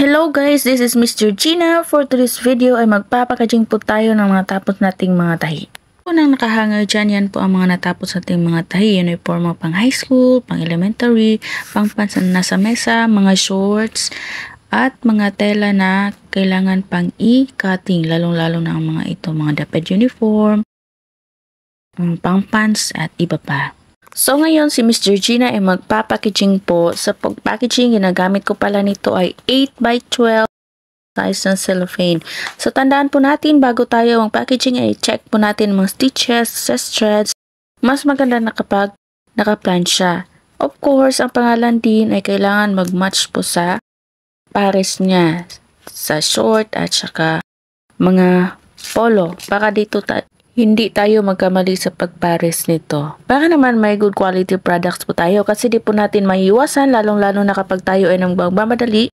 Hello guys, this is Miss Georgina. For today's video ay magpapakajing po tayo ng mga tapos nating mga tahi. Unang nakahanger dyan, yan po ang mga natapos nating mga tahi. Uniform pang high school, pang elementary, pang nasa mesa, mga shorts, at mga tela na kailangan pang i-cutting. Lalong-lalo na ang mga ito, mga dapat uniform, pang pants at iba pa. So ngayon si Miss Georgina ay magpapackaging po. Sa pag-packaging, ginagamit ko pala nito ay 8x12 size ng cellophane. So tandaan po natin bago tayo ang packaging ay check po natin mga stitches, threads. Mas maganda na kapag naka-plansya. Of course, ang pangalan din ay kailangan mag-match po sa pares niya. Sa short at saka mga polo. Baka dito hindi tayo magkamali sa pagpares nito. Baka naman may good quality products po tayo kasi di po natin maiiwasan lalong-lalo na kapag tayo ay nagmamadali